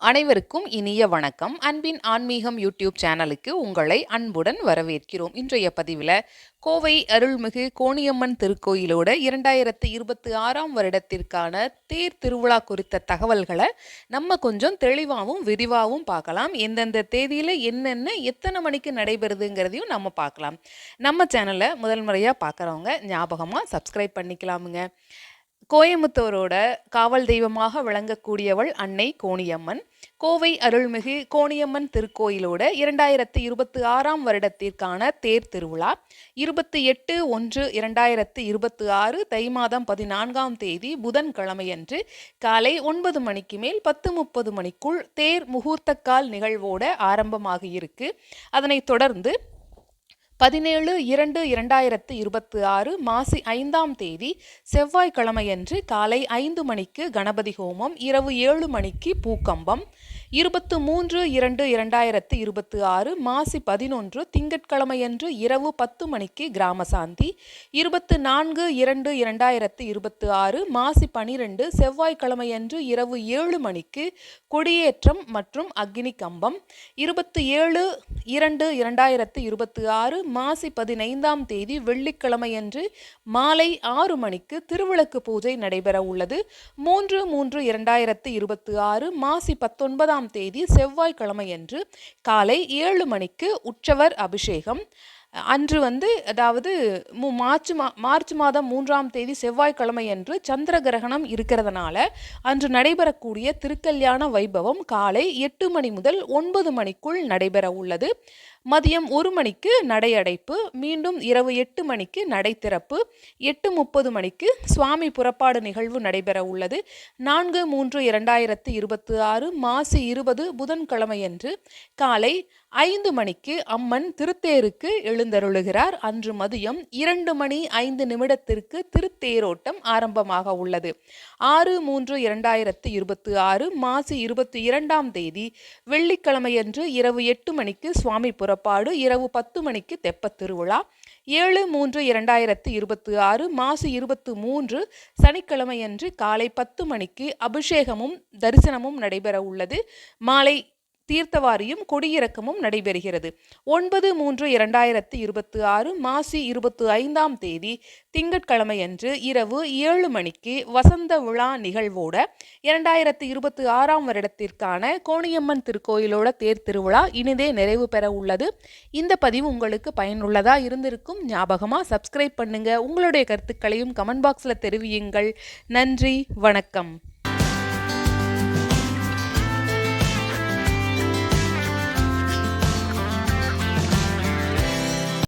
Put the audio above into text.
அனைவருக்கும் இனிய வணக்கம். அன்பின் ஆன்மீகம் யூடியூப் சேனலுக்கு உங்களை அன்புடன் வரவேற்கிறோம். இன்றைய பதிவில் கோவை அருள்மிகு கோணியம்மன் திருக்கோயிலோட 2026ஆம் வருடத்திற்கான தேர் திருவிழா குறித்த தகவல்களை நம்ம கொஞ்சம் தெளிவாகவும் விரிவாகவும் பார்க்கலாம். எந்தெந்த தேதியில் என்னென்ன எத்தனை மணிக்கு நடைபெறுதுங்கிறதையும் நம்ம பார்க்கலாம். நம்ம சேனலை முதல் முறையாக பார்க்குறவங்க ஞாபகமாக சப்ஸ்கிரைப் பண்ணிக்கலாமுங்க. கோயமுத்தூரோட காவல் தெய்வமாக விளங்கக்கூடியவள் அன்னை கோணியம்மன். கோவை அருள்மிகு கோணியம்மன் திருக்கோயிலோட 2026ஆம் வருடத்திற்கான தேர் திருவிழா 28/1/2026 தை மாதம் 14ஆம் தேதி புதன்கிழமையன்று காலை 9 மணிக்கு மேல் 10:30 மணிக்குள் தேர் முகூர்த்தக்கால் நிகழ்வோட ஆரம்பமாக இருக்கு. அதனைத் தொடர்ந்து 17/2/2026 மாசி 5ஆம் தேதி செவ்வாய்க்கிழமையன்று காலை 5 மணிக்கு கணபதி ஹோமம், இரவு 7 மணிக்கு பூக்கம்பம், 23/2/2026 மாசி 11 திங்கட்கிழமையன்று இரவு 10 மணிக்கு கிராமசாந்தி, 24/2/2026 மாசி 12 செவ்வாய்க்கிழமையன்று இரவு 7 மணிக்கு கொடியேற்றம் மற்றும் அக்னி கம்பம், 27/2/2026 மாசி 15ஆம் தேதி வெள்ளிக்கிழமையன்று மாலை 6 மணிக்கு திருவிளக்கு பூஜை நடைபெற உள்ளது. 3/3/2026 மாசி 19ஆம் தேதி செவ்வாய்க்கிழமையன்று காலை 7 மணிக்கு உற்சவர் அபிஷேகம். அன்று அதாவது மார்ச் மாதம் 3ஆம் தேதி செவ்வாய்க்கிழமை அன்று சந்திர கிரகணம் இருக்கிறதுனால அன்று நடைபெறக்கூடிய திருக்கல்யாண வைபவம் காலை 8 மணி முதல் 9 மணிக்குள் நடைபெற உள்ளது. மதியம் 1 மணிக்கு நடை அடைப்பு, மீண்டும் இரவு 8 மணிக்கு நடை திறப்பு, 8:30 மணிக்கு சுவாமி புறப்பாடு நிகழ்வு நடைபெற உள்ளது. 4/3/2026 மாசி 20 புதன்கிழமையன்று காலை 5 மணிக்கு அம்மன் திருத்தேருக்கு எழுந்தருளுகிறார். அன்று மதியம் 2 மணி 5 நிமிடத்திற்கு திருத்தேரோட்டம் ஆரம்பமாக உள்ளது. 6/3/2026 மாசி 22ஆம் தேதி வெள்ளிக்கிழமையன்று இரவு 8 மணிக்கு சுவாமி புறப்பாடு, இரவு 10 மணிக்கு தெப்பத் திருவிழா. 7/3/2026 மாசி 23 சனிக்கிழமையன்று காலை 10 மணிக்கு அபிஷேகமும் தரிசனமும் நடைபெற உள்ளது. மாலை தீர்த்தவாரியும் கொடியிறக்கமும் நடைபெறுகிறது. 9/3/2026 மாசி 25ஆம் தேதி திங்கட்கிழமையன்று இரவு 7 மணிக்கு வசந்த விழா நிகழ்வோட 2026ஆம் வருடத்திற்கான கோணியம்மன் திருக்கோயிலோட தேர் திருவிழா இனிதே நிறைவு பெற உள்ளது. இந்த பதிவு உங்களுக்கு பயனுள்ளதா இருந்திருக்கும். ஞாபகமாக சப்ஸ்கிரைப் பண்ணுங்க. உங்களுடைய கருத்துக்களையும் கமெண்ட் பாக்ஸில் தெரிவியுங்கள். நன்றி, வணக்கம்.